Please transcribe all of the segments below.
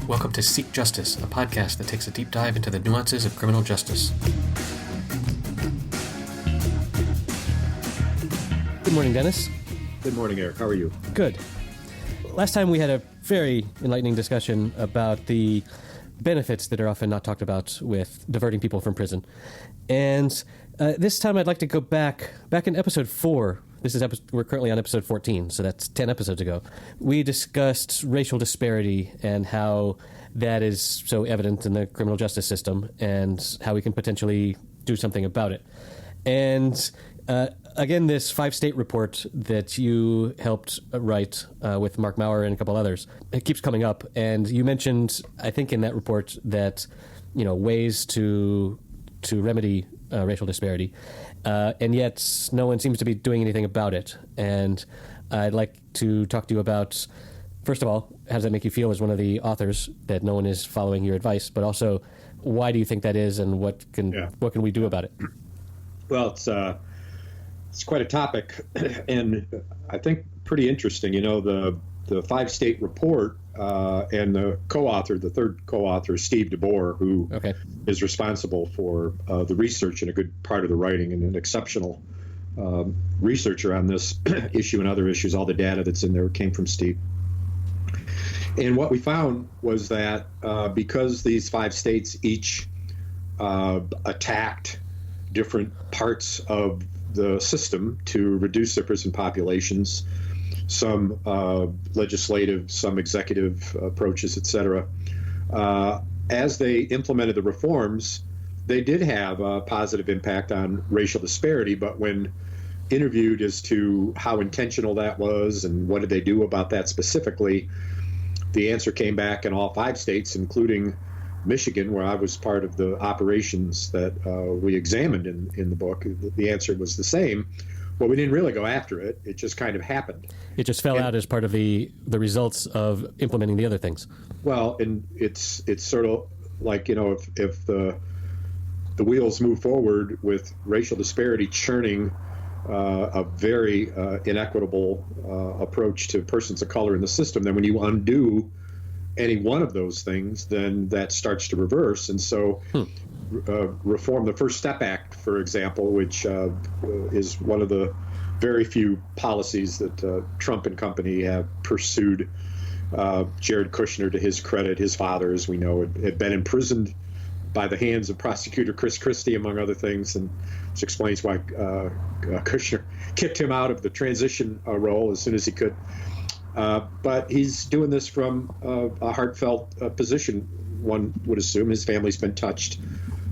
Welcome to Seek Justice, a podcast that takes a deep dive into the nuances of criminal justice. Good morning, Dennis. Good morning, Eric. How are you? Good. Last time we had a very enlightening discussion about the benefits that are often not talked about with diverting people from prison. And this time I'd like to go back in episode 4. We're currently on episode 14, so that's 10 episodes ago. We discussed racial disparity and how that is so evident in the criminal justice system and how we can potentially do something about it. And again, this 5-state report that you helped write with Mark Maurer and a couple others, it keeps coming up. And you mentioned, I think in that report, that ways to remedy racial disparity. And yet no one seems to be doing anything about it. And I'd like to talk to you about, first of all, how does that make you feel as one of the authors that no one is following your advice, but also why do you think that is and what can we do about it? Well, it's quite a topic, and I think pretty interesting. The 5-state report and the co-author, the third co-author, Steve DeBoer, who is responsible for the research and a good part of the writing, and an exceptional researcher on this issue and other issues. All the data that's in there came from Steve. And what we found was that because these 5 states each attacked different parts of the system to reduce their prison populations, some legislative, some executive approaches, etc. As they implemented the reforms, they did have a positive impact on racial disparity, but when interviewed as to how intentional that was and what did they do about that specifically, the answer came back in all 5 states, including Michigan, where I was part of the operations that we examined in the book. The answer was the same. Well, we didn't really go after it. It just kind of happened. It just fell out as part of the results of implementing the other things. Well, and it's sort of like, if the wheels move forward with racial disparity churning a very inequitable approach to persons of color in the system, then when you undo any one of those things, then that starts to reverse. And so reform, the First Step Act, for example, which is one of the very few policies that Trump and company have pursued. Jared Kushner, to his credit, his father, as we know, had been imprisoned by the hands of prosecutor Chris Christie, among other things, and which explains why Kushner kicked him out of the transition role as soon as he could. But he's doing this from a heartfelt position. One would assume his family's been touched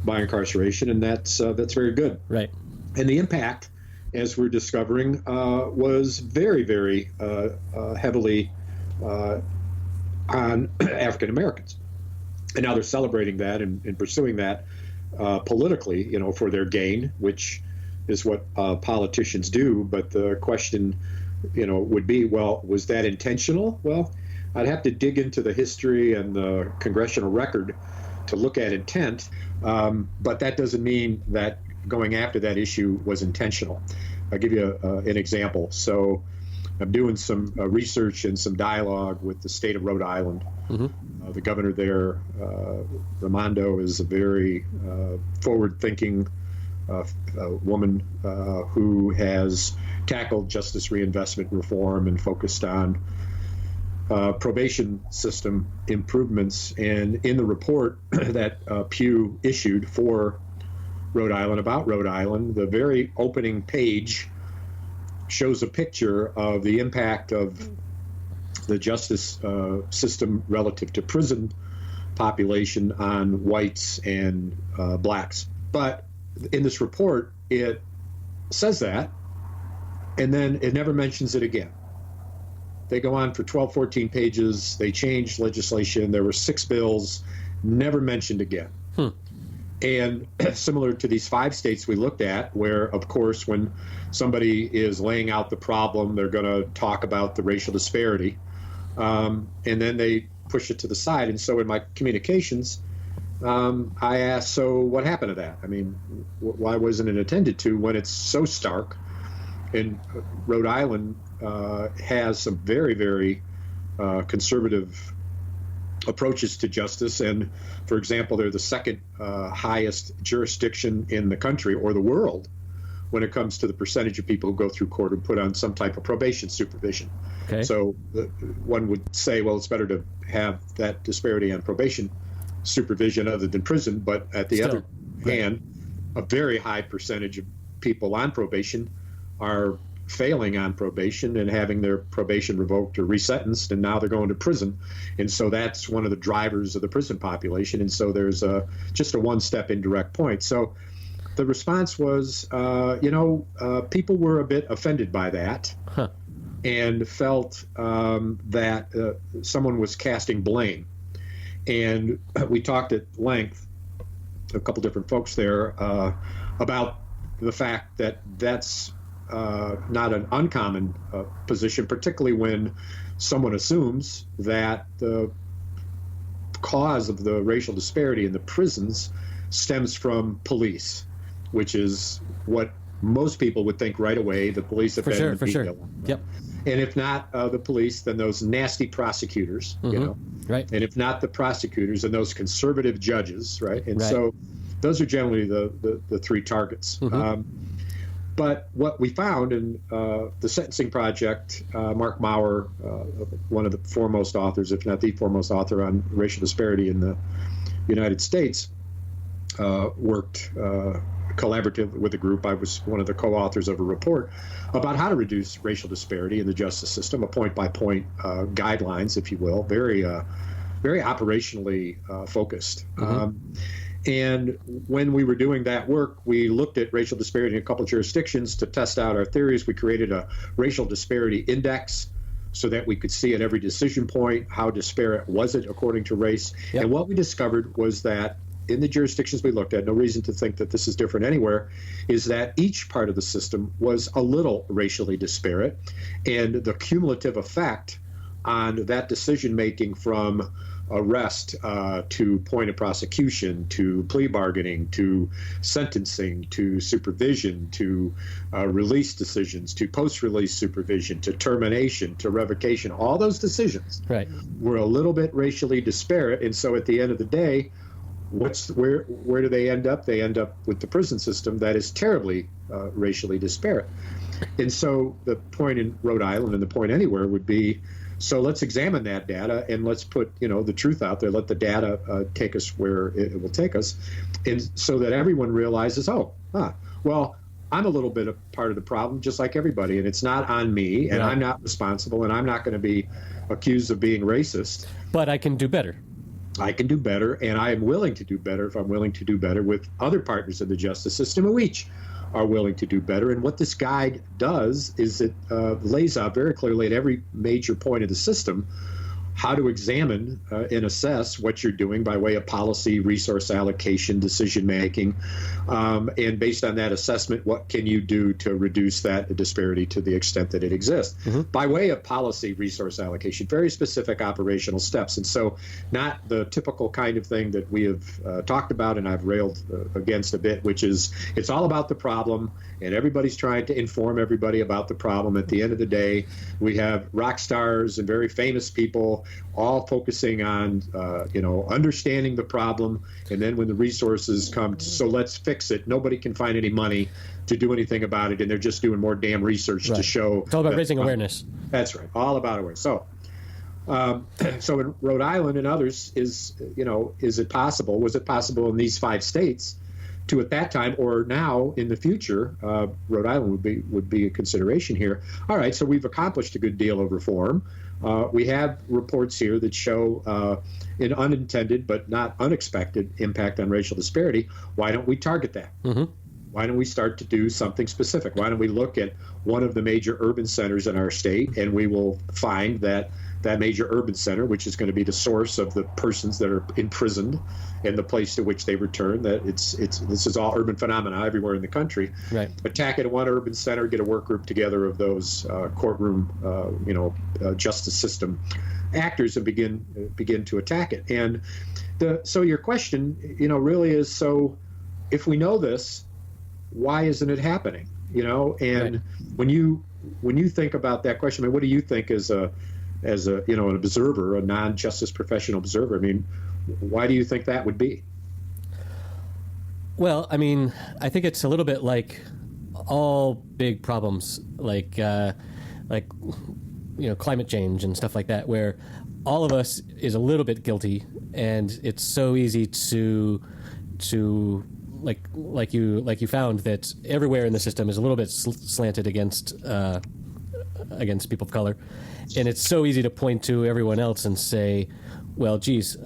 by incarceration, and that's very good. Right. And the impact, as we're discovering, was very, very heavily on African Americans. And now they're celebrating that and pursuing that politically, for their gain, which is what politicians do. But the question, would be, well, was that intentional? Well, I'd have to dig into the history and the congressional record to look at intent, but that doesn't mean that going after that issue was intentional. I'll give you an example. So I'm doing some research and some dialogue with the state of Rhode Island. Mm-hmm. The governor there, Raimondo, is a very forward-thinking woman who has tackled justice reinvestment reform and focused on probation system improvements. And in the report that Pew issued for Rhode Island, about Rhode Island, the very opening page shows a picture of the impact of the justice system relative to prison population on whites and blacks. But in this report, it says that, and then it never mentions it again. They go on for 12, 14 pages. They changed legislation. There were 6 bills, never mentioned again. And similar to these 5 states we looked at, where, of course, when somebody is laying out the problem, they're going to talk about the racial disparity, and then they push it to the side. And so in my communications, I asked, so what happened to that? I mean, why wasn't it attended to when it's so stark? And Rhode Island has some very, very conservative approaches to justice. And for example, they're the second highest jurisdiction in the country or the world when it comes to the percentage of people who go through court and put on some type of probation supervision. Okay. So one would say, well, it's better to have that disparity on probation supervision other than prison. But at the other hand, a very high percentage of people on probation are failing on probation and having their probation revoked or resentenced, and now they're going to prison. And so that's one of the drivers of the prison population. And so there's just a one-step indirect point. So the response was, people were a bit offended by that and felt that someone was casting blame. And we talked at length, a couple different folks there, about the fact that that's not an uncommon position, particularly when someone assumes that the cause of the racial disparity in the prisons stems from police, which is what most people would think right away. The police have been in the sure. Yep. And if not the police, then those nasty prosecutors, Right. And if not the prosecutors, then those conservative judges, right? And Right. so those are generally the three targets. But what we found in the Sentencing Project, Mark Maurer, one of the foremost authors, if not the foremost author on racial disparity in the United States, worked collaboratively with a group. I was one of the co-authors of a report about how to reduce racial disparity in the justice system, a point-by-point guidelines, if you will, very operationally focused. And when we were doing that work, we looked at racial disparity in a couple of jurisdictions to test out our theories. We created a racial disparity index so that we could see at every decision point how disparate was it according to race. Yep. And what we discovered was that in the jurisdictions we looked at, no reason to think that this is different anywhere, is that each part of the system was a little racially disparate. And the cumulative effect on that decision making from arrest to point of prosecution, to plea bargaining, to sentencing, to supervision, to release decisions, to post-release supervision, to termination, to revocation, all those decisions were a little bit racially disparate. And so at the end of the day, where do they end up? They end up with the prison system that is terribly racially disparate. And so the point in Rhode Island and the point anywhere would be, so let's examine that data and let's put, the truth out there. Let the data take us where it will take us, and so that everyone realizes, well, I'm a little bit a part of the problem, just like everybody, and it's not on me, and I'm not responsible, and I'm not going to be accused of being racist. But I can do better. I can do better, and I am willing to do better if I'm willing to do better with other partners in the justice system who each are willing to do better. And what this guide does is it lays out very clearly at every major point of the system how to examine and assess what you're doing by way of policy, resource allocation, decision making, and based on that assessment, what can you do to reduce that disparity to the extent that it exists? By way of policy, resource allocation, very specific operational steps. And so not the typical kind of thing that we have talked about and I've railed against a bit, which is it's all about the problem and everybody's trying to inform everybody about the problem. At the end of the day, we have rock stars and very famous people all focusing on, understanding the problem. And then when the resources come, so let's fix it. Nobody can find any money to do anything about it. And they're just doing more damn research to show. It's all about raising awareness. That's right. All about awareness. So in Rhode Island and others was it possible in these 5 states to at that time or now in the future, Rhode Island would be a consideration here. All right, so we've accomplished a good deal of reform. We have reports here that show an unintended but not unexpected impact on racial disparity. Why don't we target that? Why don't we start to do something specific? Why don't we look at one of the major urban centers in our state, and we will find that major urban center, which is going to be the source of the persons that are imprisoned and the place to which they return, that this is all urban phenomena everywhere in the country. Right. Attack it at one urban center, get a work group together of those courtroom, justice system actors and begin to attack it. And so your question, really is, so if we know this, why isn't it happening? And when you think about that question, what do you think is as a an observer, a non-justice professional observer. I mean, why do you think that would be? Well, I mean, I think it's a little bit like all big problems, like climate change and stuff like that, where all of us is a little bit guilty, and it's so easy to like you found that everywhere in the system is a little bit slanted against people of color, and it's so easy to point to everyone else and say, well, geez,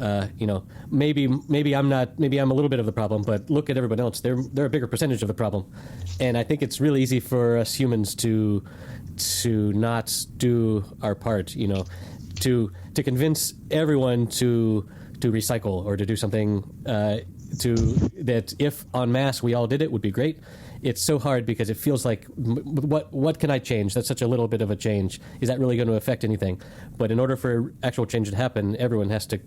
maybe I'm a little bit of the problem, but look at everyone else. They're a bigger percentage of the problem. And I think it's really easy for us humans to not do our part, to convince everyone to recycle or to do something that if en masse we all did it would be great. It's so hard because it feels like, what can I change? That's such a little bit of a change. Is that really going to affect anything? But in order for actual change to happen, everyone has to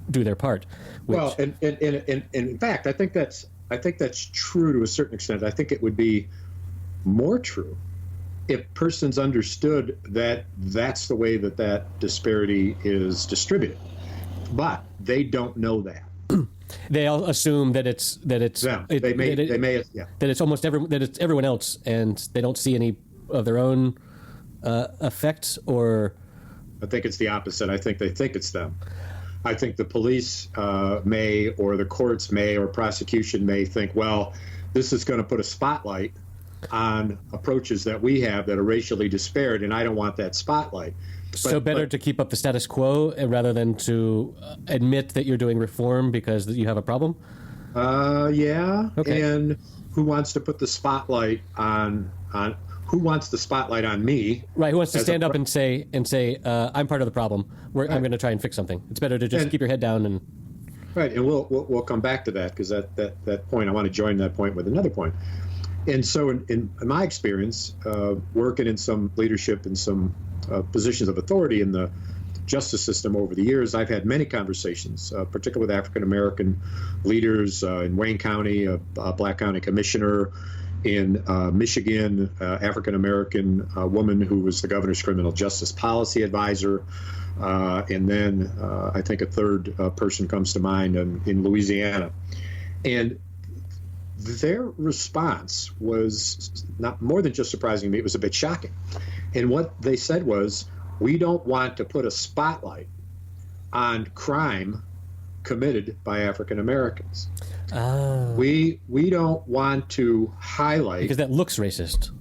do their part. Well, and in fact, I think that's true to a certain extent. I think it would be more true if persons understood that that's the way that disparity is distributed, but they don't know that. They all assume that it's that it's everyone else, and they don't see any of their own effects. Or I think it's the opposite. I think they think it's them. I think the police may, or the courts may, or prosecution may think, well, this is going to put a spotlight on approaches that we have that are racially disparate, and I don't want that spotlight. So better to keep up the status quo rather than to admit that you're doing reform because you have a problem? Yeah. Okay. And who wants to put the spotlight on who wants the spotlight on me? Right. Who wants to stand up and say, I'm part of the problem. I'm going to try and fix something. It's better to just keep your head down and. Right. And we'll come back to that, because that point, I want to join that point with another point. And so in my experience, working in some leadership and some positions of authority in the justice system over the years, I've had many conversations, particularly with African American leaders in Wayne County, a Black County Commissioner in Michigan, African American woman who was the governor's criminal justice policy advisor, and then I think a third person comes to mind in Louisiana. And their response was not more than just surprising to me, it was a bit shocking. And what they said was, we don't want to put a spotlight on crime committed by African Americans. Oh. We don't want to highlight, because that looks racist.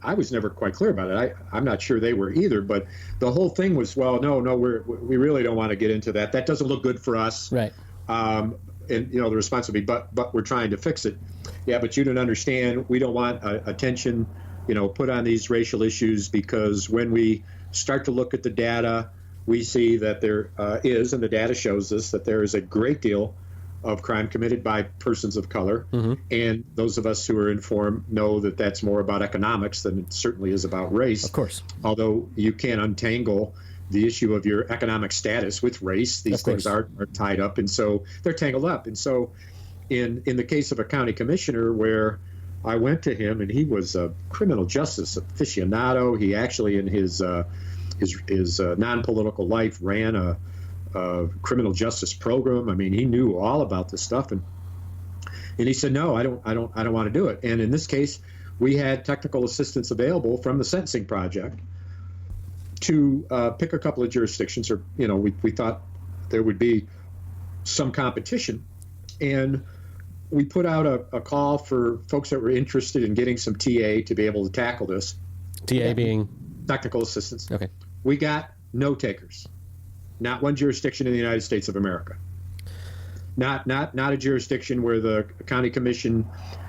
I was never quite clear about it. I'm not sure they were either, but the whole thing was, well, no, we really don't want to get into that. That doesn't look good for us. Right. And the response would be, but we're trying to fix it. Yeah, but you don't understand. We don't want attention, put on these racial issues, because when we start to look at the data, we see that there is, and the data shows us, that there is a great deal of crime committed by persons of color. Mm-hmm. And those of us who are informed know that that's more about economics than it certainly is about race. Of course. Although you can't untangle the issue of your economic status with race. These things are tied up, and so they're tangled up. And so in the case of a county commissioner where I went to him, and he was a criminal justice aficionado. He actually, in his non-political life, ran a criminal justice program. I mean, he knew all about this stuff, and he said, no, I don't want to do it. And in this case, we had technical assistance available from the Sentencing Project to pick a couple of jurisdictions, or we thought there would be some competition, and we put out a call for folks that were interested in getting some TA to be able to tackle this. TA being technical assistance. Okay. We got no takers. Not one jurisdiction in the United States of America. Not a jurisdiction where the county commission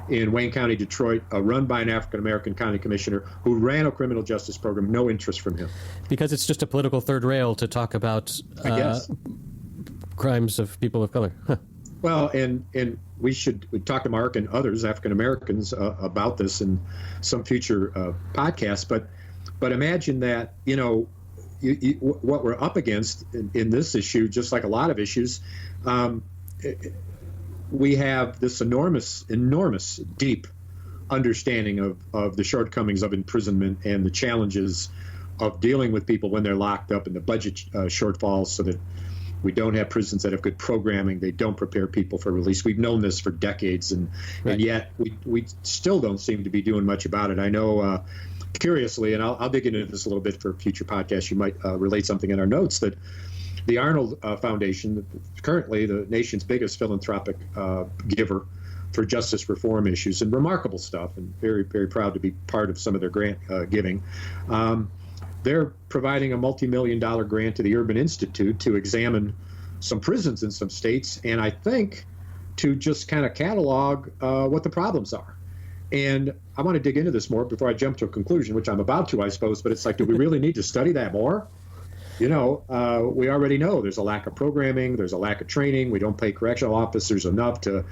in Wayne County, Detroit, run by an African American county commissioner who ran a criminal justice program. No interest from him. Because it's just a political third rail to talk about crimes of people of color. Huh. Well, and we talk to Mark and others, African Americans, about this in some future podcasts. But imagine that, what we're up against in this issue, just like a lot of issues, we have this enormous, deep understanding of the shortcomings of imprisonment and the challenges of dealing with people when they're locked up, and the budget shortfalls, so that we don't have prisons that have good programming. They don't prepare people for release. We've known this for decades, and yet we still don't seem to be doing much about it. I know, curiously, and I'll dig into this a little bit for future podcasts, you might relate something in our notes, that the Arnold Foundation, currently the nation's biggest philanthropic giver for justice reform issues, and remarkable stuff, and very, very proud to be part of some of their grant giving. They're providing a multi-million-dollar grant to the Urban Institute to examine some prisons in some states, and I think to just kind of catalog what the problems are. And I want to dig into this more before I jump to a conclusion, which I'm about to, I suppose, but it's like, do we really need to study that more? We already know there's a lack of programming, there's a lack of training. We don't pay correctional officers enough to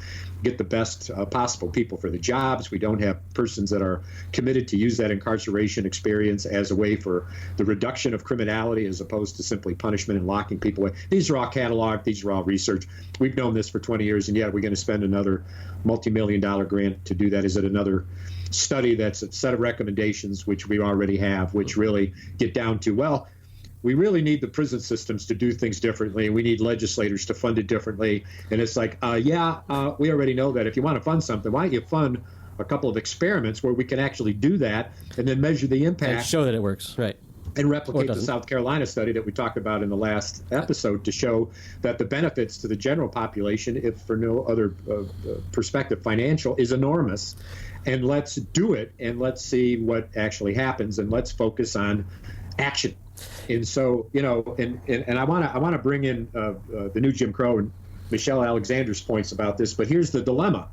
get the best possible people for the jobs. We don't have persons that are committed to use that incarceration experience as a way for the reduction of criminality, as opposed to simply punishment and locking people away. These are all cataloged, these are all research. We've known this for 20 years, and yet we're going to spend another multi-million-dollar grant to do that. Is it another study that's a set of recommendations, which we already have, which really get down to, well, we really need the prison systems to do things differently. We need legislators to fund it differently. And it's like, we already know that. If you want to fund something, why don't you fund a couple of experiments where we can actually do that and then measure the impact. And show that it works, right. And replicate the South Carolina study that we talked about in the last episode to show that the benefits to the general population, if for no other perspective, financial, is enormous. And let's do it, and let's see what actually happens, and let's focus on action. And so, and I want to bring in the new Jim Crow and Michelle Alexander's points about this, but here's the dilemma.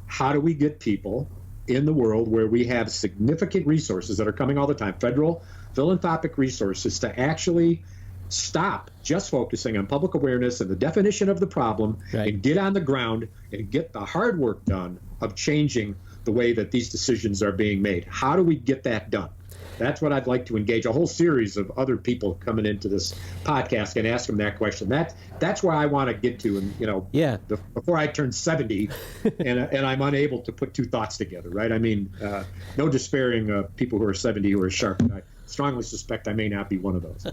How do we get people in the world where we have significant resources that are coming all the time, federal philanthropic resources, to actually stop just focusing on public awareness and the definition of the problem, and get on the ground and get the hard work done of changing the way that these decisions are being made? How do we get that done? That's what I'd like to engage a whole series of other people coming into this podcast and ask them that question. That's where I want to get to, and before I turn 70, and I'm unable to put two thoughts together, right? I mean, no despairing people who are 70 who are sharp. I strongly suspect I may not be one of those.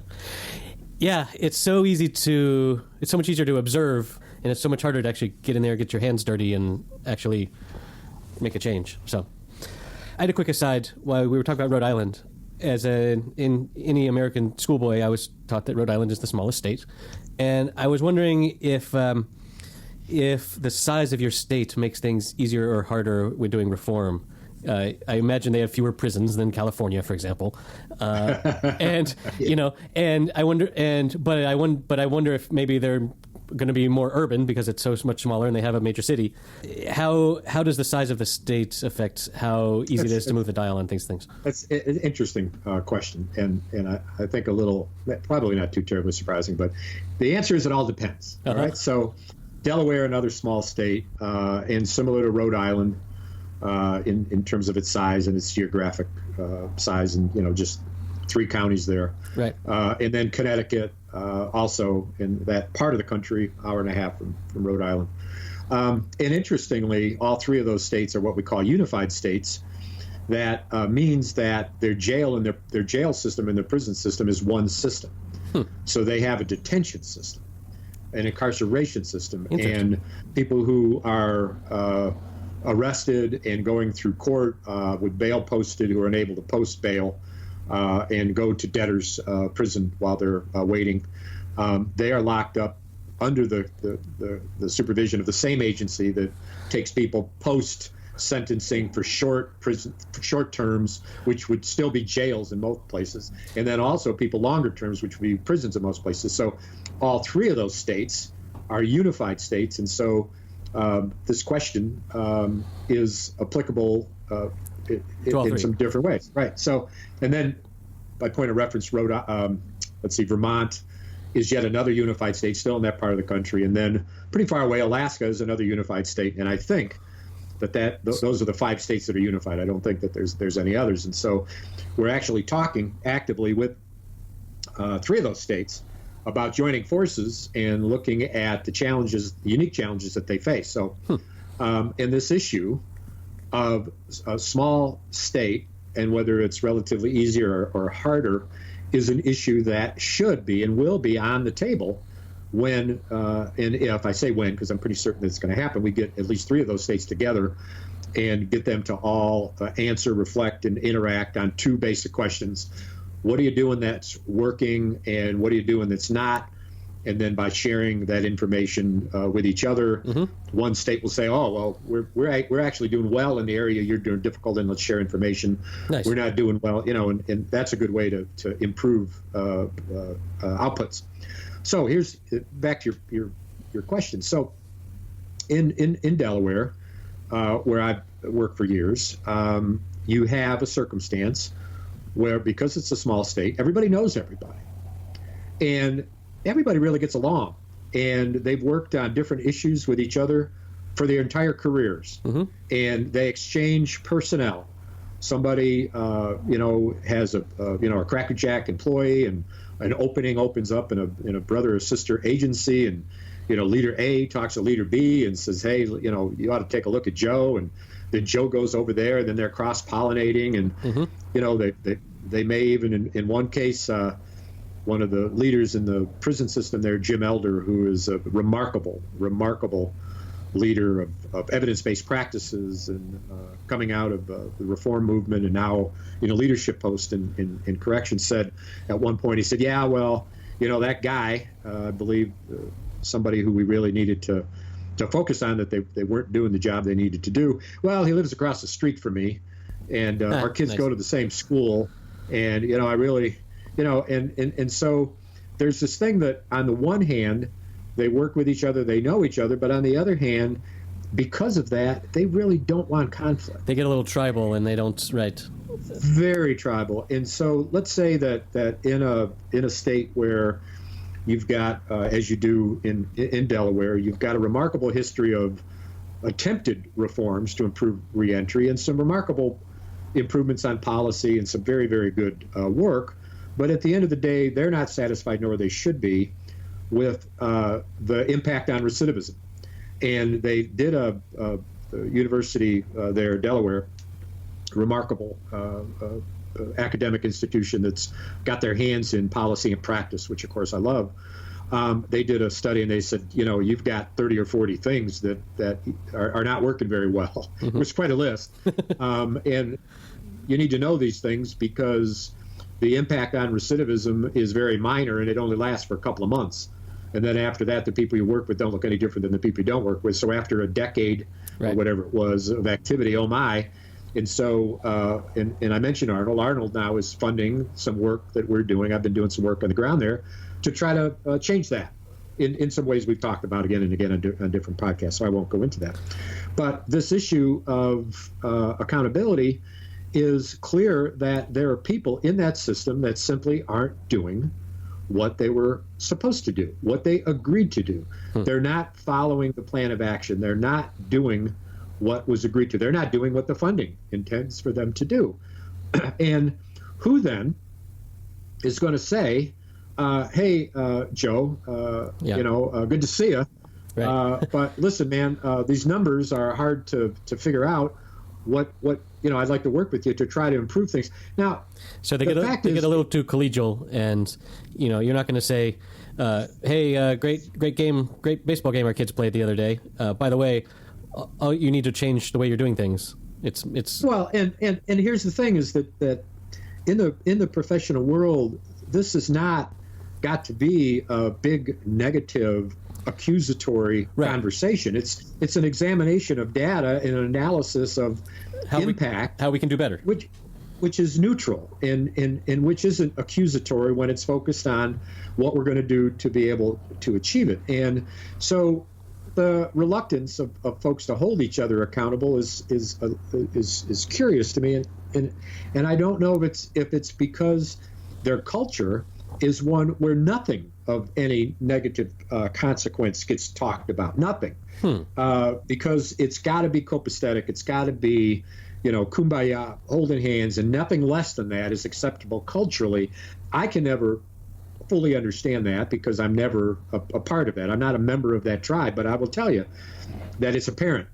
Yeah, it's so much easier to observe, and it's so much harder to actually get in there, get your hands dirty, and actually make a change. So, I had a quick aside while we were talking about Rhode Island. In any American schoolboy, I was taught that Rhode Island is the smallest state, and I was wondering if the size of your state makes things easier or harder with doing reform. I imagine they have fewer prisons than California, for example, and I wonder if maybe they're going to be more urban because it's so much smaller and they have a major city. How does the size of the state affect how easy it is to move the dial on things? That's an interesting question, and I think a little, probably not too terribly surprising, but the answer is it all depends. All right, so Delaware, another small state, and similar to Rhode Island in terms of its size and its geographic size, and just 3 counties there. Right. And then Connecticut, also in that part of the country, hour and a half from Rhode Island. And interestingly, all 3 of those states are what we call unified states. That means that their jail and their jail system and their prison system is one system. So they have a detention system, an incarceration system, and people who are arrested and going through court with bail posted, who are unable to post bail, and go to debtors' prison while they're waiting. They are locked up under the supervision of the same agency that takes people post sentencing for short terms, which would still be jails in most places, and then also people longer terms, which would be prisons in most places. So all 3 of those states are unified states, and so this question is applicable in some different ways, right? So, and then by point of reference, Vermont is yet another unified state, still in that part of the country, and then pretty far away, Alaska is another unified state, and I think those are the 5 states that are unified. I don't think that there's any others, and so we're actually talking actively with 3 of those states about joining forces and looking at the unique challenges that they face. So, in this issue of a small state, and whether it's relatively easier or harder, is an issue that should be and will be on the table when, and if I say when, because I'm pretty certain it's going to happen, we get at least 3 of those states together and get them to all answer, reflect, and interact on 2 basic questions. What are you doing that's working, and what are you doing that's not? And then by sharing that information with each other, one state will say, "Oh, well, we're actually doing well in the area you're doing difficult, and let's share information. Nice. We're not doing well, and that's a good way to improve outputs." So here's back to your question. So in Delaware, where I've worked for years, you have a circumstance where, because it's a small state, everybody knows everybody, and everybody really gets along, and they've worked on different issues with each other for their entire careers, and they exchange personnel. Somebody, has a crackerjack employee, and an opening opens up in a brother or sister agency, and leader A talks to leader B and says, "Hey, you ought to take a look at Joe," and then Joe goes over there, and then they're cross-pollinating, and they may even, in one case, one of the leaders in the prison system there, Jim Elder, who is a remarkable leader of evidence-based practices and coming out of the reform movement, and now in a leadership post in corrections, said at one point, he said, "Yeah, well, that guy, I believe somebody who we really needed to focus on, that they weren't doing the job they needed to do. Well, he lives across the street from me, and our kids nice. go to the same school, and I really, and so there's this thing that on the one hand, they work with each other, they know each other, but on the other hand, because of that, they really don't want conflict. They get a little tribal, and they don't, right? Very tribal. And so let's say that in a state where you've got, as you do in Delaware, you've got a remarkable history of attempted reforms to improve reentry, and some remarkable improvements on policy, and some very, very good work. But at the end of the day, they're not satisfied, nor they should be, with the impact on recidivism. And they did a university there, Delaware, remarkable academic institution that's got their hands in policy and practice, which of course I love. They did a study, and they said, you've got 30 or 40 things that are not working very well, which is quite a list. And you need to know these things, because the impact on recidivism is very minor, and it only lasts for a couple of months. And then after that, the people you work with don't look any different than the people you don't work with. So after a decade, right, or whatever it was, of activity, oh my. And so, and I mentioned Arnold. Arnold now is funding some work that we're doing. I've been doing some work on the ground there to try to change that in some ways we've talked about again and again on different podcasts, so I won't go into that. But this issue of accountability is clear that there are people in that system that simply aren't doing what they were supposed to do, what they agreed to do. They're not following the plan of action. They're not doing what was agreed to. They're not doing what the funding intends for them to do. And who then is going to say, hey, Joe, good to see you. Right. But listen, man, these numbers are hard to figure out. What I'd like to work with you to try to improve things. Now, so they get a little too collegial, and you're not going to say, "Hey, great game, great baseball game our kids played the other day. By the way, you need to change the way you're doing things." It's well, and here's the thing: is that in the professional world, this has not got to be a big negative, accusatory conversation. It's an examination of data and an analysis of impact, how we can do better, which is neutral and which isn't accusatory when it's focused on what we're going to do to be able to achieve it. And so the reluctance of folks to hold each other accountable is curious to me, and I don't know if it's because their culture is one where nothing of any negative consequence gets talked about. Nothing. Because it's got to be copacetic. It's got to be, kumbaya, holding hands, and nothing less than that is acceptable culturally. I can never fully understand that because I'm never a part of that. I'm not a member of that tribe, but I will tell you that it's apparent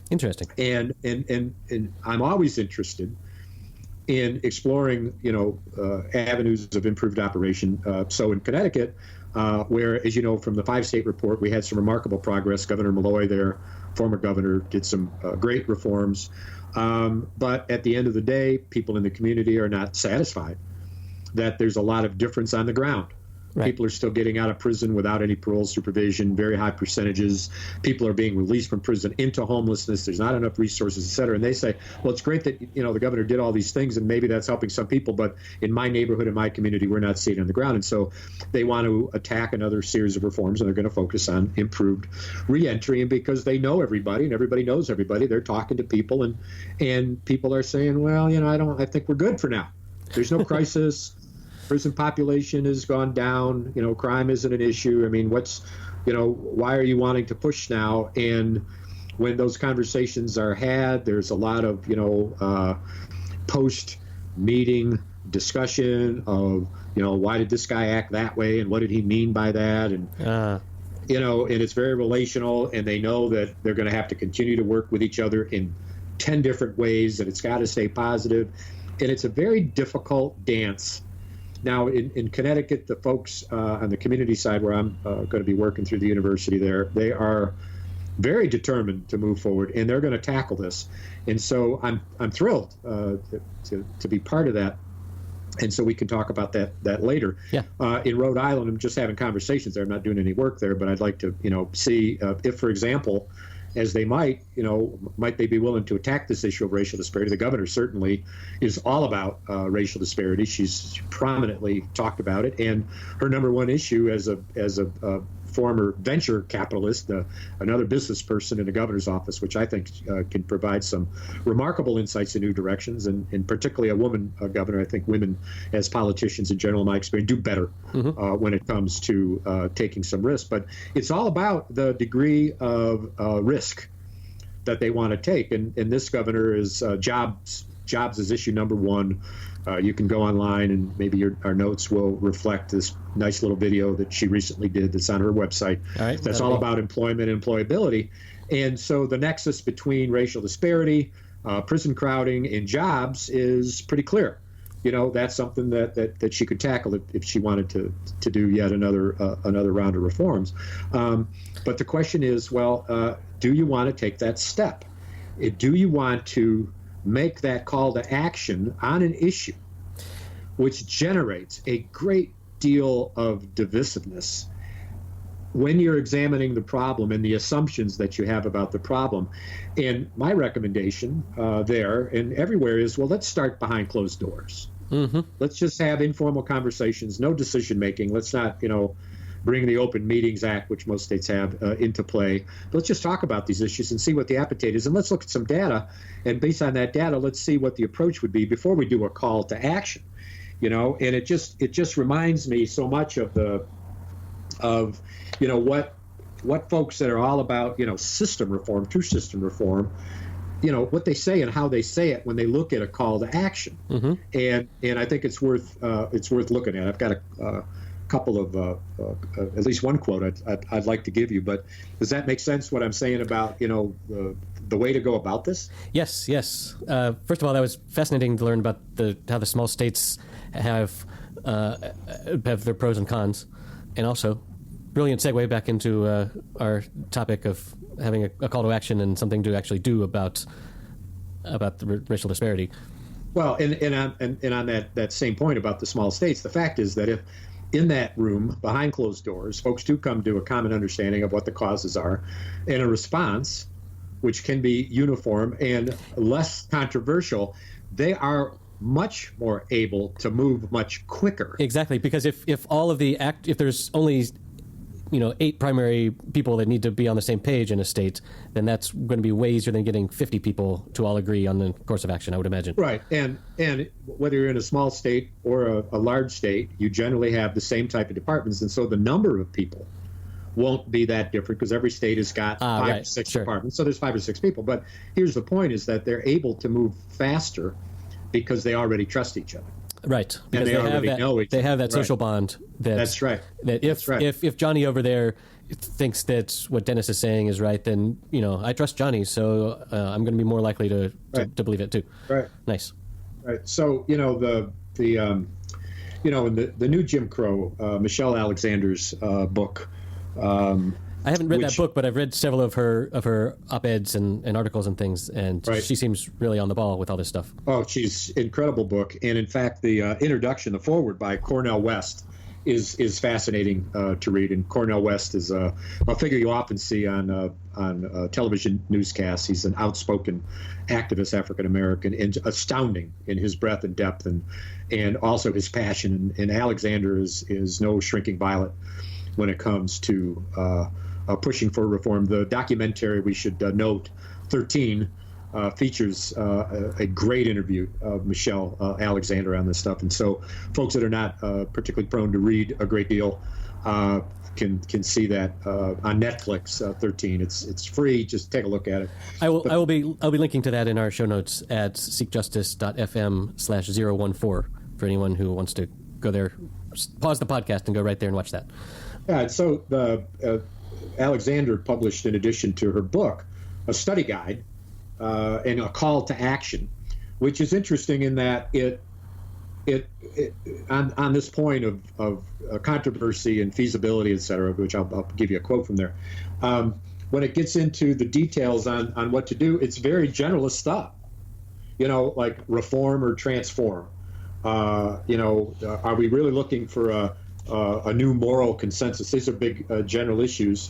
Interesting. And I'm always interested in exploring, avenues of improved operation. So in Connecticut, where, as you know, from the 5-state report, we had some remarkable progress. Governor Malloy, their former governor, did some great reforms. But at the end of the day, people in the community are not satisfied that there's a lot of difference on the ground. Right. People are still getting out of prison without any parole supervision, very high percentages. People are being released from prison into homelessness. There's not enough resources, et cetera. And they say, well, it's great that, the governor did all these things, and maybe that's helping some people, but in my neighborhood, in my community, we're not seeing it on the ground. And so they want to attack another series of reforms, and they're going to focus on improved reentry. And because they know everybody and everybody knows everybody, they're talking to people, and people are saying, well, I think we're good for now. There's no crisis. Prison population has gone down. Crime isn't an issue. I mean, why are you wanting to push now? And when those conversations are had, there's a lot of, post-meeting discussion of, why did this guy act that way, and what did he mean by that? And, and it's very relational, and they know that they're going to have to continue to work with each other in 10 different ways, and it's got to stay positive. And it's a very difficult dance. Now, in Connecticut, the folks on the community side, where I'm going to be working through the university there, they are very determined to move forward, and they're going to tackle this. And so I'm thrilled to be part of that. And so we can talk about that later. Yeah. In Rhode Island, I'm just having conversations there. I'm not doing any work there, but I'd like to, see if, for example, as they might they be willing to attack this issue of racial disparity. The governor certainly is all about racial disparity. She's prominently talked about it, and her number one issue as a former venture capitalist, another business person in the governor's office, which I think can provide some remarkable insights in new directions, and particularly a woman governor. I think women, as politicians in general, in my experience, do better when it comes to taking some risk. But it's all about the degree of risk that they want to take. And this governor is jobs. Jobs is issue number one. You can go online, and maybe our notes will reflect this nice little video that she recently did that's on her website. All right, that's all about employment and employability. And so the nexus between racial disparity, prison crowding, and jobs is pretty clear. That's something that she could tackle if she wanted to do yet another round of reforms. But the question is, well, do you want to take that step? Do you want to make that call to action on an issue which generates a great deal of divisiveness when you're examining the problem and the assumptions that you have about the problem? And my recommendation there and everywhere is, well, let's start behind closed doors. Mm-hmm. Let's just have informal conversations, no decision making. Let's not, bring the Open Meetings Act, which most states have, into play. But let's just talk about these issues and see what the appetite is. And let's look at some data. And based on that data, let's see what the approach would be before we do a call to action. And it just reminds me so much of what folks that are all about, system reform, true system reform, what they say and how they say it when they look at a call to action. Mm-hmm. And I think it's worth looking at. I've got a couple of at least one quote I'd like to give you, but does that make sense what I'm saying about the way to go about this? Yes. First of all, that was fascinating to learn about how the small states have their pros and cons, and also brilliant segue back into our topic of having a call to action and something to actually do about the racial disparity. Well, and on that same point about the small states, the fact is that if in that room, behind closed doors, folks do come to a common understanding of what the causes are, and a response, which can be uniform and less controversial, they are much more able to move much quicker. Exactly, because if there's only 8 primary people that need to be on the same page in a state, then that's going to be way easier than getting 50 people to all agree on the course of action, I would imagine. Right. And whether you're in a small state or a large state, you generally have the same type of departments. And so the number of people won't be that different because every state has got 5 or 6 departments. So there's 5 or 6 people. But here's the point is that they're able to move faster because they already trust each other. Right, because they have that social bond. That's right. That if Johnny over there thinks that what Dennis is saying is right, then I trust Johnny, so I'm going to be more likely to believe it too. Right. Nice. Right. So the in the new Jim Crow, Michelle Alexander's book. I haven't read that book, but I've read several of her op-eds and articles and things, and she seems really on the ball with all this stuff. Oh, she's incredible book, and in fact, the introduction, the foreword by Cornel West, is fascinating to read. And Cornel West is a figure you often see on television newscasts. He's an outspoken activist, African American, and astounding in his breadth and depth, and also his passion. And Alexander is no shrinking violet when it comes to pushing for reform. The documentary, we should note, 13, features a great interview of Michelle Alexander on this stuff. And so folks that are not particularly prone to read a great deal can see that on Netflix. 13, it's free. Just take a look at it. I'll be linking to that in our show notes at seekjustice.fm/014 for anyone who wants to go there, pause the podcast and go right there and watch that. Yeah, so Alexander published, in addition to her book, a study guide and a call to action, which is interesting in that it on this point of controversy and feasibility, et cetera, which I'll give you a quote from there. When it gets into the details on what to do, it's very generalist stuff, like reform or transform. Are we really looking for a new moral consensus? These are big general issues,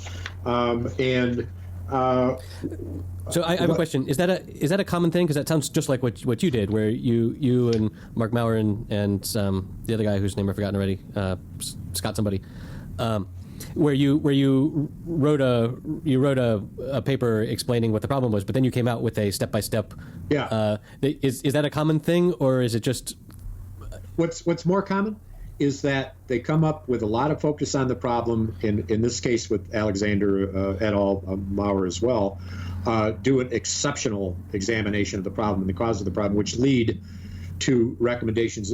So I have a question. Is that a common thing? Because that sounds just like what you did, where you and Mark Maurer and the other guy whose name I've forgotten already, Scott somebody, where you wrote a paper explaining what the problem was, but then you came out with a step-by-step. Yeah. Is that a common thing, or is it just? What's more common is that they come up with a lot of focus on the problem, in this case with Alexander et al., Maurer as well, do an exceptional examination of the problem and the cause of the problem, which lead to recommendations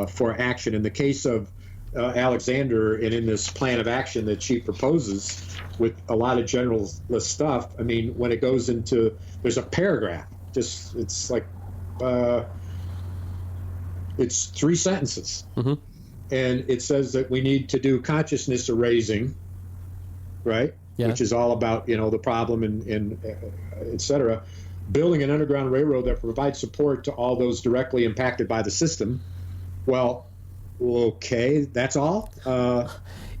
for action. In the case of Alexander, and in this plan of action that she proposes with a lot of generalist stuff, I mean, when it goes into, there's a paragraph, it's like, it's 3 sentences. Mm-hmm. And it says that we need to do consciousness erasing, right? Yeah. Which is all about, the problem and et cetera. Building an underground railroad that provides support to all those directly impacted by the system. Well, okay, that's all?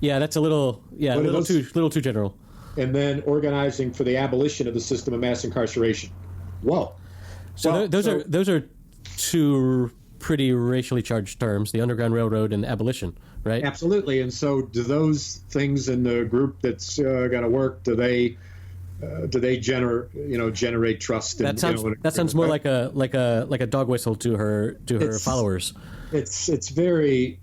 Yeah, that's a little too general. And then organizing for the abolition of the system of mass incarceration. Whoa. So those are two pretty racially charged terms, the Underground Railroad and abolition, right? Absolutely. And so do those things in the group that's going to work, do they generate trust? That sounds more like a dog whistle to her followers. It's very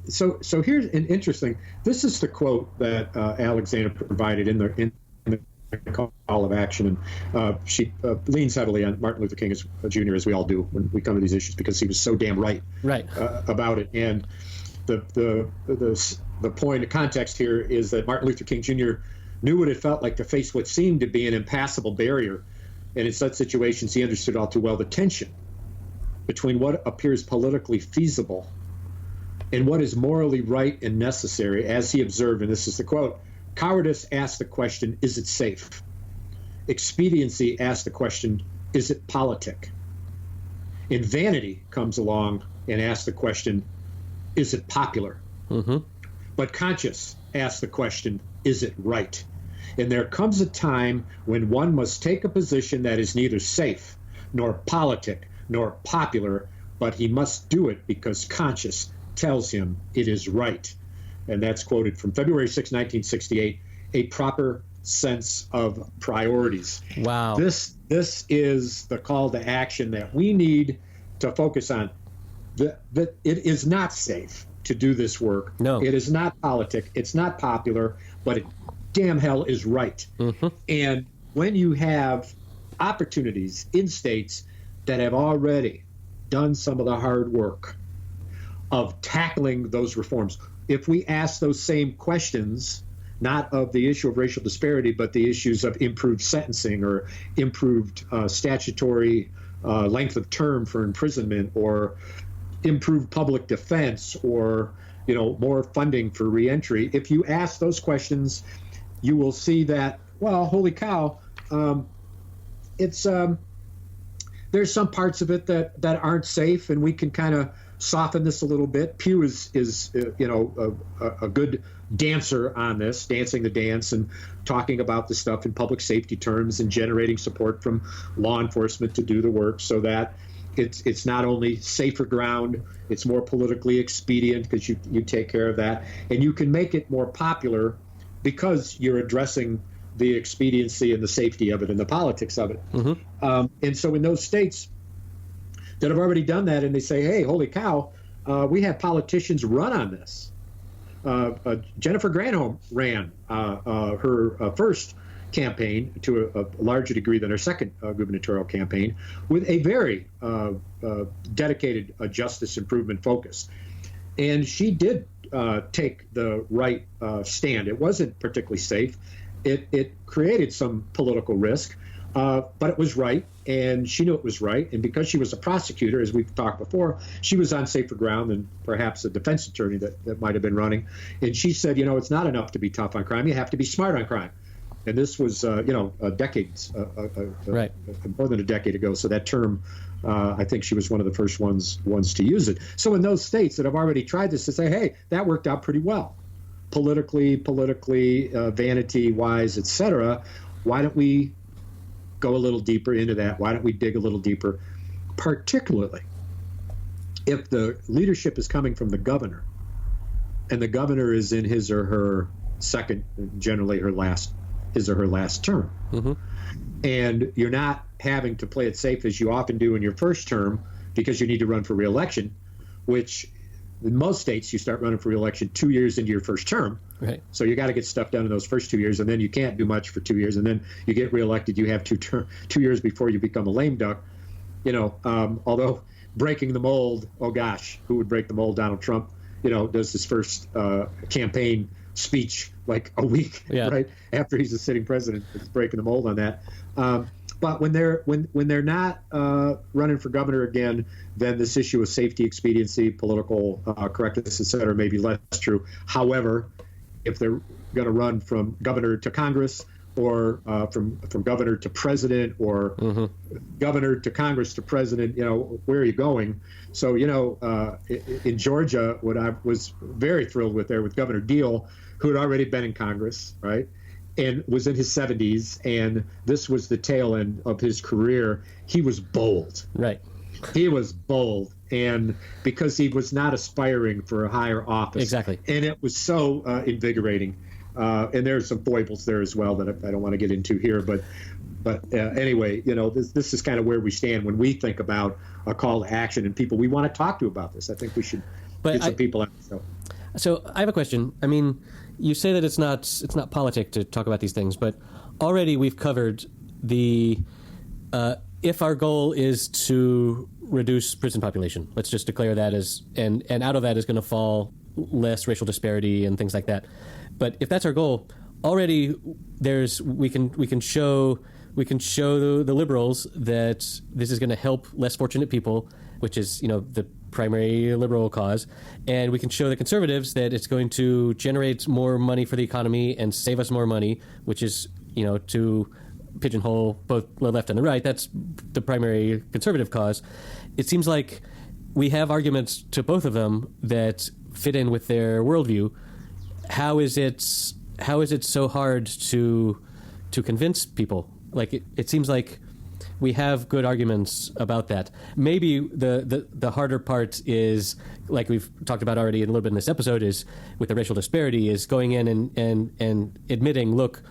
so here's an interesting, this is the quote that Alexander provided in the call of action, and she leans heavily on Martin Luther King Jr., as we all do when we come to these issues, because he was so damn right about it. And the point of context here is that Martin Luther King Jr. knew what it felt like to face what seemed to be an impassable barrier, and in such situations he understood all too well the tension between what appears politically feasible and what is morally right and necessary. As he observed, and this is the quote, cowardice asks the question, is it safe? Expediency asks the question, is it politic? And vanity comes along and asks the question, is it popular? Mm-hmm. But conscience asks the question, is it right? And there comes a time when one must take a position that is neither safe, nor politic, nor popular, but he must do it because conscience tells him it is right. And that's quoted from February 6, 1968, A Proper Sense of Priorities. Wow. This is the call to action that we need to focus on. That it is not safe to do this work. No. It is not politic. It's not popular, but it damn hell is right. Mm-hmm. And when you have opportunities in states that have already done some of the hard work of tackling those reforms, if we ask those same questions not of the issue of racial disparity, but the issues of improved sentencing or improved statutory length of term for imprisonment, or improved public defense, or more funding for reentry. If you ask those questions, you will see that, well, holy cow, it's there's some parts of it that aren't safe, and we can kind of soften this a little bit. Pew is a good dancer on this, dancing the dance and talking about the stuff in public safety terms and generating support from law enforcement to do the work so that it's not only safer ground, it's more politically expedient because you take care of that, and you can make it more popular because you're addressing the expediency and the safety of it and the politics of it. Mm-hmm. And so in those states that have already done that, and they say, hey, holy cow, we have politicians run on this. Jennifer Granholm ran her first campaign to a larger degree than her second gubernatorial campaign with a very dedicated justice improvement focus. And she did take the right stand. It wasn't particularly safe. It created some political risk, but it was right, and she knew it was right. And because she was a prosecutor, as we've talked before, she was on safer ground than perhaps a defense attorney that might have been running. And she said, it's not enough to be tough on crime. You have to be smart on crime. And this was, decades, right, more than a decade ago. So that term, I think she was one of the first ones to use it. So in those states that have already tried this, to say, hey, that worked out pretty well, politically, vanity-wise, et cetera. Why don't we go a little deeper into that? Why don't we dig a little deeper, particularly if the leadership is coming from the governor, and the governor is in his or her second, generally his or her last term. Mm-hmm. And you're not having to play it safe as you often do in your first term because you need to run for re-election, which in most states you start running for re-election 2 years into your first term. Right. So you got to get stuff done in those first 2 years, and then you can't do much for 2 years, and then you get reelected. You have 2 years before you become a lame duck. Although breaking the mold, oh gosh, who would break the mold? Donald Trump, does his first campaign speech like a week, right after he's a sitting president. It's breaking the mold on that. But when they're not running for governor again, then this issue of safety, expediency, political correctness, et cetera, may be less true. However, if they're going to run from governor to Congress, or from governor to president, or mm-hmm. governor to Congress to president, where are you going? So, in Georgia, what I was very thrilled with there with Governor Deal, who had already been in Congress, right, and was in his 70s, and this was the tail end of his career. He was bold. Right. He was bold, and because he was not aspiring for a higher office. Exactly. And it was so invigorating. And there's some foibles there as well that I don't want to get into here. But anyway, this is kind of where we stand when we think about a call to action and people we want to talk to about this. I think we should get some people out. So I have a question. I mean, you say that it's not politic to talk about these things, but already we've covered the if our goal is to reduce prison population, let's just declare that as and out of that is going to fall less racial disparity and things like that. But if that's our goal, already we can show the liberals that this is going to help less fortunate people, which is the primary liberal cause, and we can show the conservatives that it's going to generate more money for the economy and save us more money, which is to pigeonhole both the left and the right. That's the primary conservative cause. It seems like we have arguments to both of them that fit in with their worldview. How is it so hard to convince people? Like it seems like we have good arguments about that. Maybe the harder part is, like we've talked about already a little bit in this episode, is with the racial disparity, is going in and admitting, look,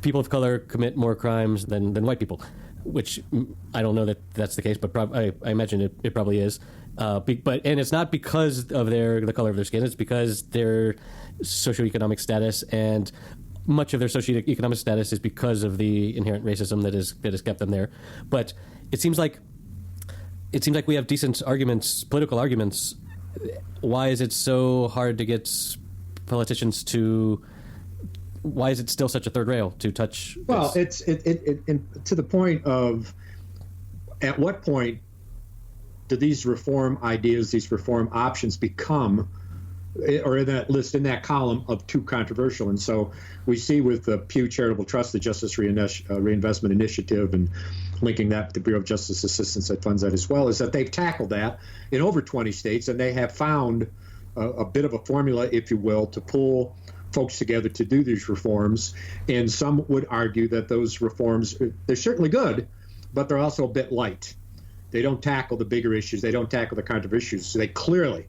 people of color commit more crimes than white people, which I don't know that that's the case, but I imagine it probably is. And it's not because of the color of their skin. It's because their socioeconomic status, and much of their socioeconomic status is because of the inherent racism that has kept them there. But it seems like we have decent arguments, political arguments. Why is it so hard to get politicians to why is it still such a third rail to touch this? Well, it's to the point of, at what point do these reform ideas, these reform options become, or in that list, in that column, of too controversial? And so we see with the Pew Charitable Trust, the Justice Reinvestment Initiative, and linking that with the Bureau of Justice Assistance that funds that as well, is that they've tackled that in over 20 states, and they have found a bit of a formula, if you will, to pull folks together to do these reforms. And some would argue that those reforms, they're certainly good, but they're also a bit light. They don't tackle the bigger issues. They don't tackle the controversial issues. So they clearly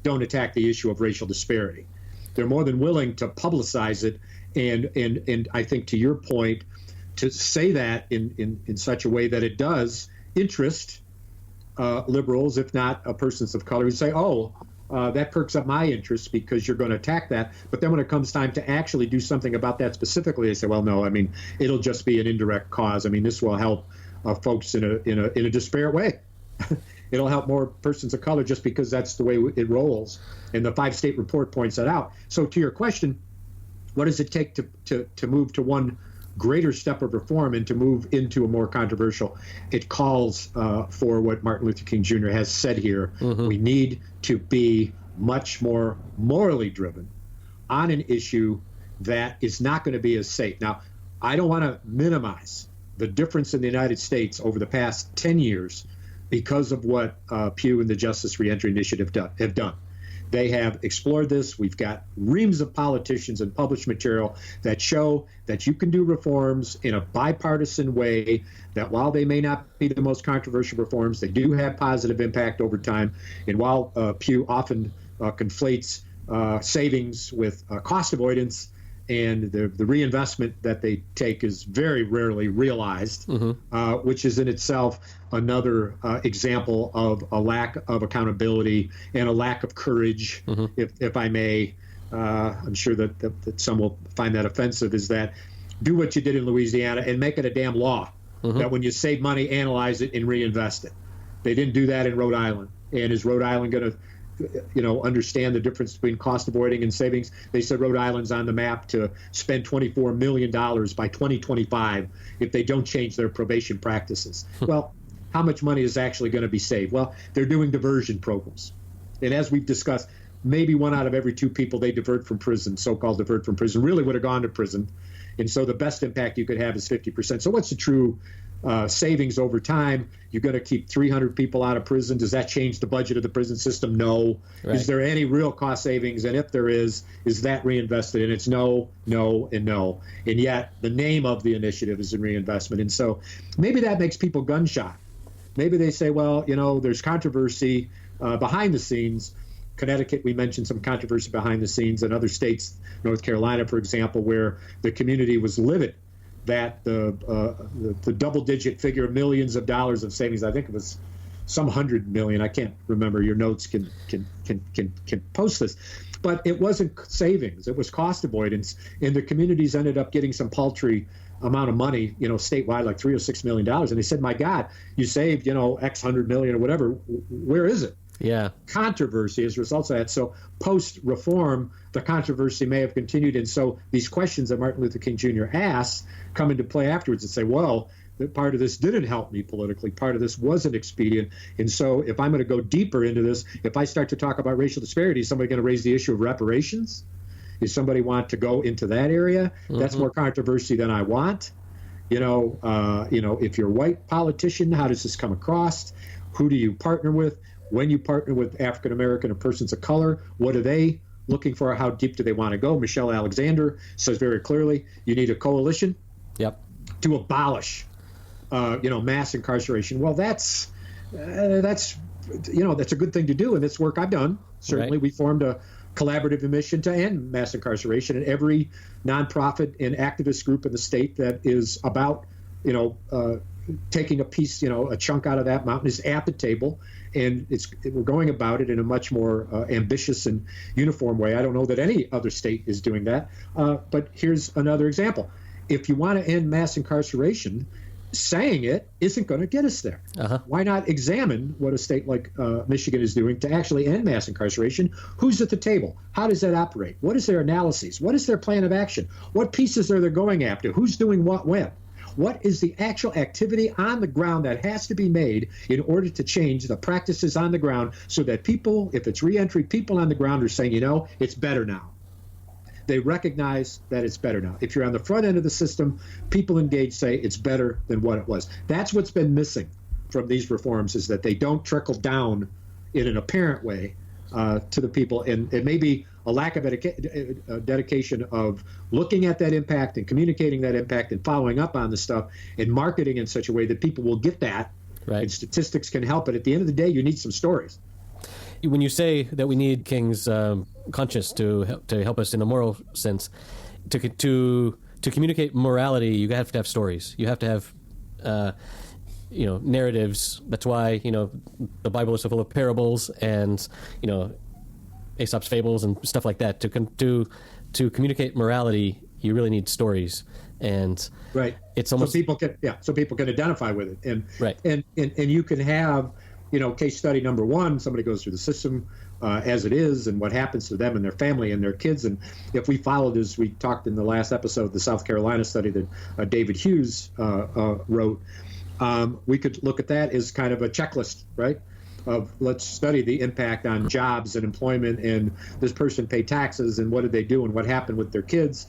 don't attack the issue of racial disparity. They're more than willing to publicize it, and I think, to your point, to say that in such a way that it does interest liberals, if not persons of color, who say, that perks up my interest because you're going to attack that. But then when it comes time to actually do something about that specifically, they say, well, no, I mean, it'll just be an indirect cause. I mean, this will help folks in a disparate way. It'll help more persons of color just because that's the way it rolls. And the 5-state report points that out. So to your question, what does it take to move to one greater step of reform and to move into a more controversial? It calls for what Martin Luther King Jr. has said here. Mm-hmm. We need to be much more morally driven on an issue that is not going to be as safe. Now, I don't want to minimize the difference in the United States over the past 10 years because of what Pew and the Justice Reentry Initiative have done. They have explored this. We've got reams of politicians and published material that show that you can do reforms in a bipartisan way, that while they may not be the most controversial reforms, they do have positive impact over time. And while Pew often conflates savings with cost avoidance, and the reinvestment that they take is very rarely realized, mm-hmm. Which is in itself another example of a lack of accountability and a lack of courage, mm-hmm. if I may. I'm sure that some will find that offensive, is that do what you did in Louisiana and make it a damn law, mm-hmm. that when you save money, analyze it and reinvest it. They didn't do that in Rhode Island. And is Rhode Island going to understand the difference between cost avoiding and savings? They said Rhode Island's on the map to spend $24 million by 2025 if they don't change their probation practices. Well, how much money is actually going to be saved? Well, they're doing diversion programs. And as we've discussed, maybe 1 out of every 2 people they divert from prison, so-called divert from prison, really would have gone to prison. And so the best impact you could have is 50%. So what's the true savings over time? You're going to keep 300 people out of prison. Does that change the budget of the prison system? No. Right. Is there any real cost savings? And if there is that reinvested? And it's no, no, and no. And yet the name of the initiative is in reinvestment. And so maybe that makes people gun shy. Maybe they say, well, there's controversy behind the scenes. Connecticut, we mentioned some controversy behind the scenes, and other states, North Carolina, for example, where the community was livid that the double-digit figure of millions of dollars of savings, I think it was some 100 million, I can't remember. Your notes can post this, but it wasn't savings; it was cost avoidance, and the communities ended up getting some paltry amount of money, statewide, like $3 or $6 million, and they said, "My God, you saved, X 100 million or whatever. Where is it?" Yeah. Controversy as a result of that. So post-reform, the controversy may have continued. And so these questions that Martin Luther King Jr. asked come into play afterwards and say, well, part of this didn't help me politically. Part of this wasn't expedient. And so if I'm going to go deeper into this, if I start to talk about racial disparity, is somebody going to raise the issue of reparations? Does somebody want to go into that area? Mm-hmm. That's more controversy than I want. If you're a white politician, how does this come across? Who do you partner with? When you partner with African American or persons of color, what are they looking for? How deep do they want to go? Michelle Alexander says very clearly, you need a coalition to abolish, mass incarceration. Well, that's a good thing to do, and it's work I've done. Certainly, right. We formed a collaborative mission to end mass incarceration, and every nonprofit and activist group in the state that is about, taking a piece, a chunk out of that mountain is at the table, and we're going about it in a much more ambitious and uniform way. I don't know that any other state is doing that, but here's another example. If you want to end mass incarceration, saying it isn't going to get us there. Why not examine what a state like Michigan is doing to actually end mass incarceration? Who's at the table? How does that operate? What is their analysis? What is their plan of action? What pieces are they going after? Who's doing what when? What is the actual activity on the ground that has to be made in order to change the practices on the ground so that people, if it's reentry, people on the ground are saying, it's better now. They recognize that it's better now. If you're on the front end of the system, people engaged say it's better than what it was. That's what's been missing from these reforms, is that they don't trickle down in an apparent way to the people. And it may be a lack of dedication of looking at that impact and communicating that impact and following up on the stuff and marketing in such a way that people will get that. Right. And statistics can help. But at the end of the day, you need some stories. When you say that we need King's conscience to help us in a moral sense, to communicate morality, you have to have stories. You have to have narratives. That's why the Bible is so full of parables and Aesop's fables and stuff like that. To communicate morality, you really need stories, and right. It's almost so people can identify with it, and right. and you can have case study number one. Somebody goes through the system as it is, and what happens to them and their family and their kids. And if we followed, as we talked in the last episode, the South Carolina study that David Hughes wrote, we could look at that as kind of a checklist, right? Of let's study the impact on jobs and employment, and this person paid taxes, and what did they do, and what happened with their kids,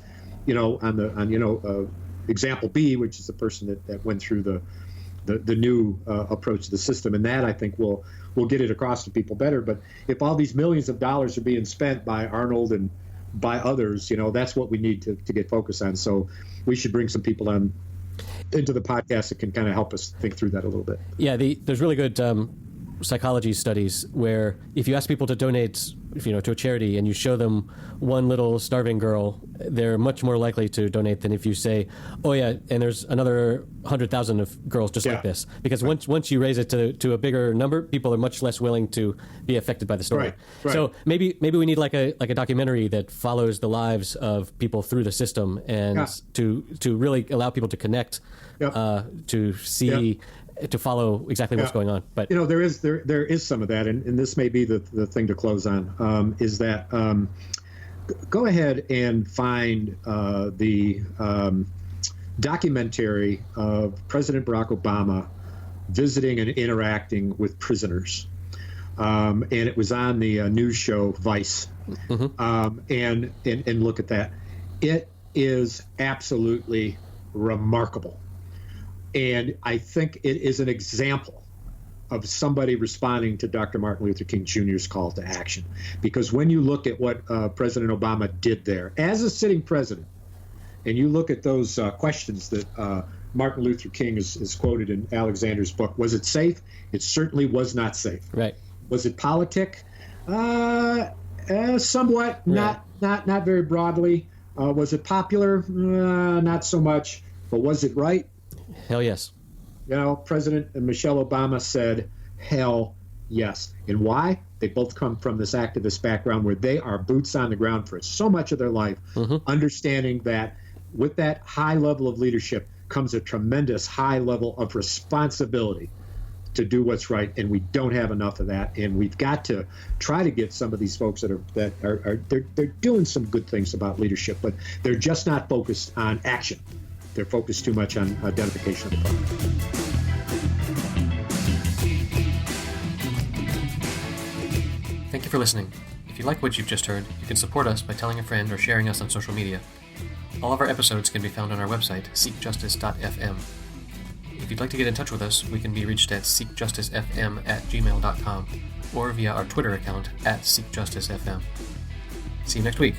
on example B, which is the person that went through the new approach to the system. And that, I think, will get it across to people better. But if all these millions of dollars are being spent by Arnold and by others, that's what we need to get focused on. So we should bring some people on into the podcast that can kind of help us think through that a little bit. Yeah, there's really good psychology studies where if you ask people to donate to a charity and you show them one little starving girl, they're much more likely to donate than if you say, oh yeah, and there's another 100,000 of girls just like this. Because once you raise it to a bigger number, people are much less willing to be affected by the story. Right. So maybe we need like a documentary that follows the lives of people through the system, and to really allow people to connect, to see, to follow exactly what's going on. But there is some of that, and this may be the thing to close on, is that go ahead and find the documentary of President Barack Obama visiting and interacting with prisoners, and it was on the news show Vice. And look at that. It is absolutely remarkable. And I think it is an example of somebody responding to Dr. Martin Luther King Jr.'s call to action. Because when you look at what President Obama did there as a sitting president, and you look at those questions that Martin Luther King is quoted in Alexander's book, was it safe? It certainly was not safe. Right. Was it politic? Somewhat, right. Not very broadly. Was it popular? Not so much. But was it right? Hell yes. President Michelle Obama said, hell yes. And why? They both come from this activist background where they are boots on the ground for so much of their life, understanding that with that high level of leadership comes a tremendous high level of responsibility to do what's right, and we don't have enough of that. And we've got to try to get some of these folks that are doing some good things about leadership, but they're just not focused on action. They're focused too much on identification of the problem. Thank you for listening. If you like what you've just heard, you can support us by telling a friend or sharing us on social media. All of our episodes can be found on our website, seekjustice.fm. If you'd like to get in touch with us, we can be reached at seekjusticefm@gmail.com or via our Twitter account @seekjusticefm. See you next week.